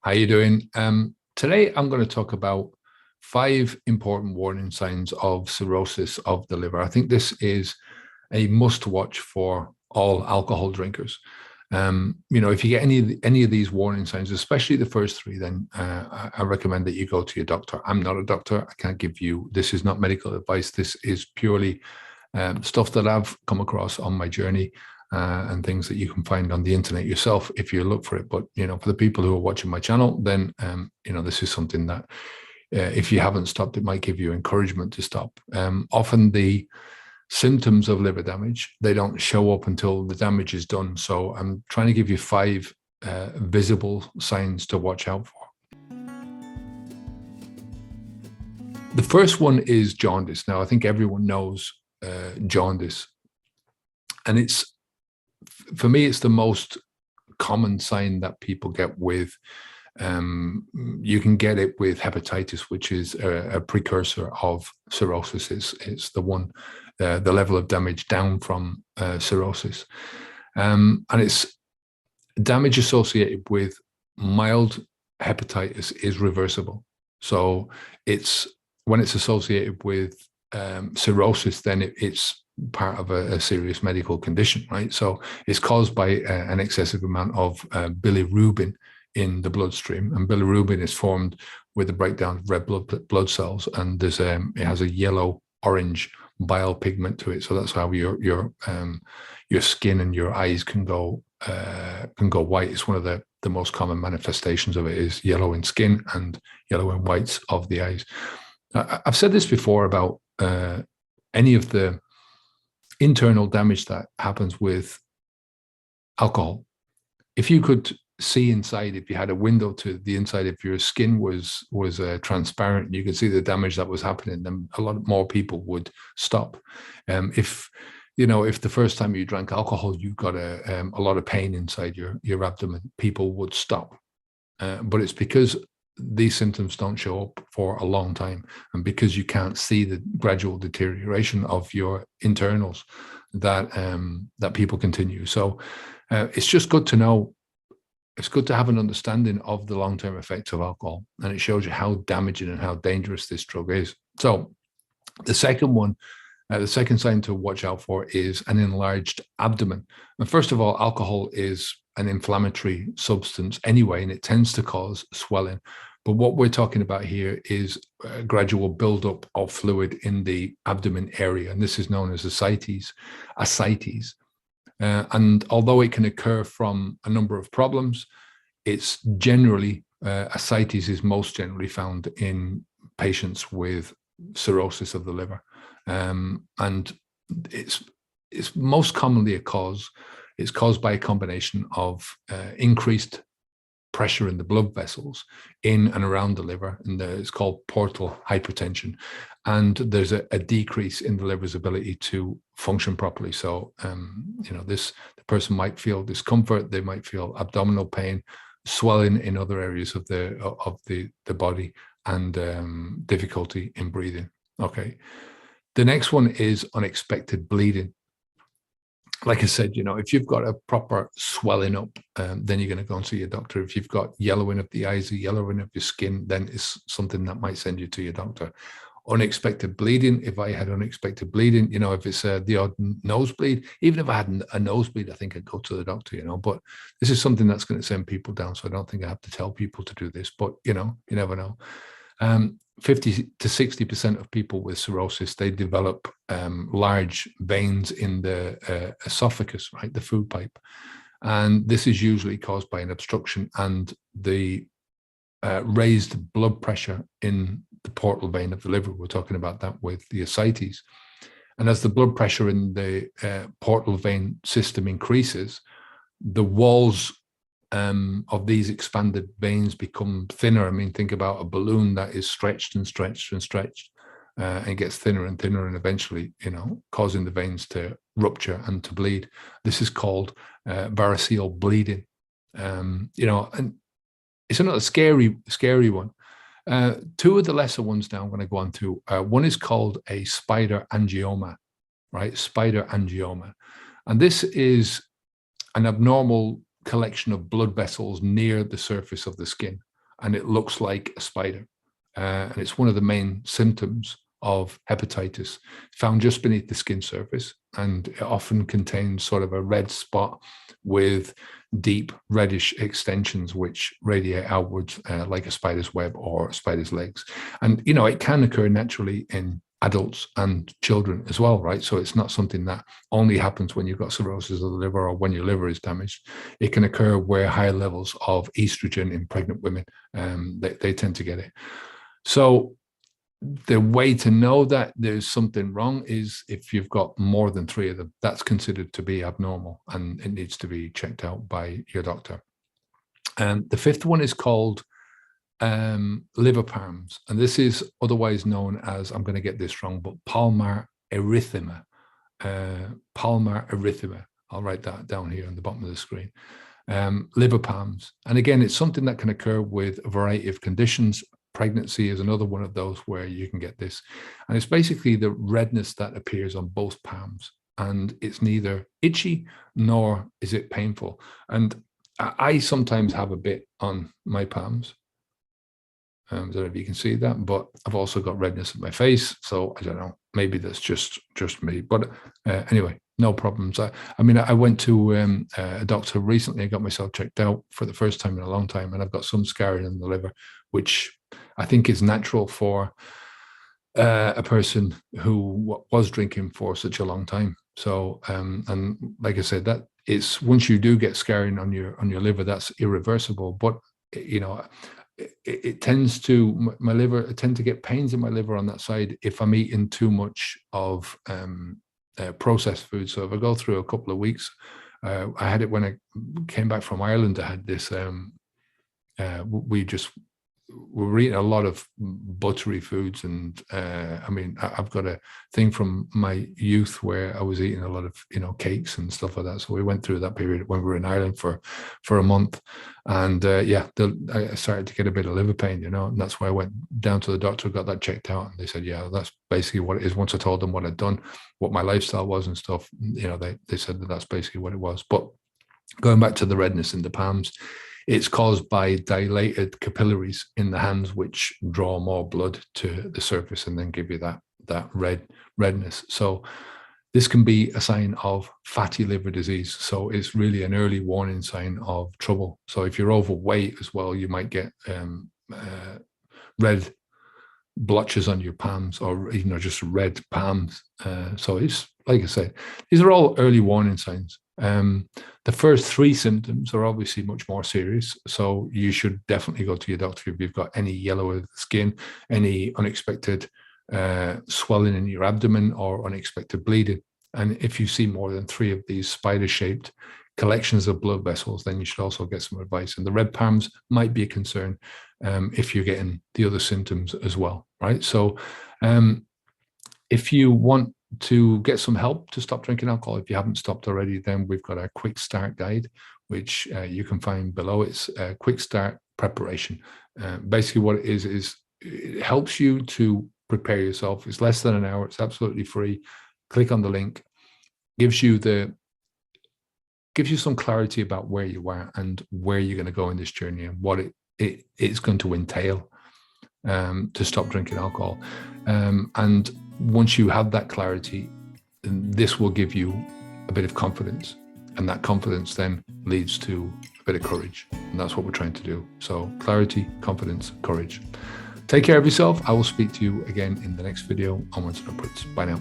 How you doing? Today, I'm going to talk about 5 important warning signs of cirrhosis of the liver. I think this is a must-watch for all alcohol drinkers. If you get any of these warning signs, especially the first 3, then I recommend that you go to your doctor. I'm not a doctor. I can't give you. This is not medical advice. This is purely stuff that I've come across on my journey. And things that you can find on the internet yourself if you look for it. But, for the people who are watching my channel, then, this is something that if you haven't stopped, it might give you encouragement to stop. Often the symptoms of liver damage, they don't show up until the damage is done. So I'm trying to give you 5 visible signs to watch out for. The first one is jaundice. Now, I think everyone knows jaundice. And for me, it's the most common sign that people get with, you can get it with hepatitis, which is a precursor of cirrhosis. It's the one, the level of damage down from cirrhosis. And it's damage associated with mild hepatitis is reversible. So when it's associated with cirrhosis, then it's part of a serious medical condition, right? So it's caused by an excessive amount of bilirubin in the bloodstream, and bilirubin is formed with the breakdown of red blood cells, and it has a yellow-orange bile pigment to it. So that's how your skin and your eyes can go white. It's one of the most common manifestations of it is yellow in skin and yellow in whites of the eyes. I've said this before about any of the internal damage that happens with alcohol. If you could see inside, if you had a window to the inside, if your skin was transparent, you could see the damage that was happening, then a lot more people would stop. If the first time you drank alcohol, you got a lot of pain inside your abdomen, people would stop. But it's because these symptoms don't show up for a long time, and because you can't see the gradual deterioration of your internals, that people continue. So it's just good to know. It's good to have an understanding of the long-term effects of alcohol, and it shows you how damaging and how dangerous this drug is. So the second one, the second sign to watch out for is an enlarged abdomen. And first of all, alcohol is an inflammatory substance anyway, and it tends to cause swelling. But what we're talking about here is a gradual buildup of fluid in the abdomen area, and this is known as ascites. And although it can occur from a number of problems, it's generally, ascites is most generally found in patients with cirrhosis of the liver. And it's most commonly it's caused by a combination of increased pressure in the blood vessels in and around the liver, and it's called portal hypertension. And there's a decrease in the liver's ability to function properly. So, the person might feel discomfort, they might feel abdominal pain, swelling in other areas of the body, and difficulty in breathing. Okay. The next one is unexpected bleeding. Like I said, if you've got a proper swelling up, then you're going to go and see your doctor. If you've got yellowing of the eyes or yellowing of your skin, then it's something that might send you to your doctor. Unexpected bleeding. If I had unexpected bleeding, if it's the odd nosebleed, even if I had a nosebleed, I think I'd go to the doctor, but this is something that's going to send people down. So I don't think I have to tell people to do this, but you never know. 50 to 60% of people with cirrhosis, they develop large veins in the esophagus, right, the food pipe. And this is usually caused by an obstruction and the raised blood pressure in the portal vein of the liver. We're talking about that with the ascites. And as the blood pressure in the portal vein system increases, the walls of these expanded veins become thinner. I mean, think about a balloon that is stretched and stretched and stretched, and gets thinner and thinner, and eventually, causing the veins to rupture and to bleed. This is called varicel bleeding. And it's another scary one. 2 of the lesser ones now I'm going to go on to. One is called a spider angioma, right? Spider angioma. And this is an abnormal collection of blood vessels near the surface of the skin. and it looks like a spider. And it's one of the main symptoms of hepatitis, found just beneath the skin surface, and it often contains sort of a red spot with deep reddish extensions which radiate outwards like a spider's web or a spider's legs. And, you know, it can occur naturally in adults and children as well, right? So it's not something that only happens when you've got cirrhosis of the liver or when your liver is damaged. It can occur where higher levels of estrogen in pregnant women, they tend to get it. So the way to know that there's something wrong is if you've got more than 3 of them. That's considered to be abnormal, and it needs to be checked out by your doctor. And the 5th one is called liver PARMs, and this is otherwise known as, I'm going to get this wrong, but palmar erythema. Palmar erythema. I'll write that down here on the bottom of the screen. Liver PARMs, and again, it's something that can occur with a variety of conditions. Pregnancy is another one of those where you can get this, and it's basically the redness that appears on both palms, and it's neither itchy nor is it painful. And I sometimes have a bit on my palms. I don't know if you can see that, but I've also got redness in my face, so I don't know, maybe that's just me. But anyway, no problems. I mean, I went to a doctor recently and got myself checked out for the first time in a long time, and I've got some scarring in the liver, which I think is natural for a person who was drinking for such a long time. So, and like I said, that it's, once you do get scarring on your liver, that's irreversible. But you know, it tends to, my liver, I tend to get pains in my liver on that side if I'm eating too much of processed food. So if I go through a couple of weeks, I had it when I came back from Ireland. I had this, we were eating a lot of buttery foods, and I mean, I've got a thing from my youth where I was eating a lot of, you know, cakes and stuff like that. So we went through that period when we were in Ireland for a month, and yeah, I started to get a bit of liver pain, you know, and that's why I went down to the doctor, got that checked out, and they said, yeah, that's basically what it is. Once I told them what I'd done, what my lifestyle was and stuff, you know, they said that that's basically what it was. But going back to the redness in the palms, it's caused by dilated capillaries in the hands, which draw more blood to the surface and then give you that redness. So this can be a sign of fatty liver disease. So it's really an early warning sign of trouble. So if you're overweight as well, you might get red blotches on your palms, or, you know, just red palms. So it's, like I said, these are all early warning signs. The first 3 symptoms are obviously much more serious, so you should definitely go to your doctor if you've got any yellow of the skin, any unexpected swelling in your abdomen, or unexpected bleeding. And if you see more than 3 of these spider-shaped collections of blood vessels, then you should also get some advice. And the red palms might be a concern if you're getting the other symptoms as well, right? So if you want to get some help to stop drinking alcohol, if you haven't stopped already, then we've got a quick start guide, which you can find below. It's a quick start preparation. Basically what it is it helps you to prepare yourself. It's less than an hour. It's absolutely free. Click on the link. Gives you some clarity about where you are and where you're going to go in this journey, and what it's going to entail to stop drinking alcohol. And once you have that clarity, this will give you a bit of confidence, and that confidence then leads to a bit of courage, and that's what we're trying to do. So clarity, confidence, courage. Take care of yourself. I will speak to you again in the next video. Onwards and upwards. Bye now.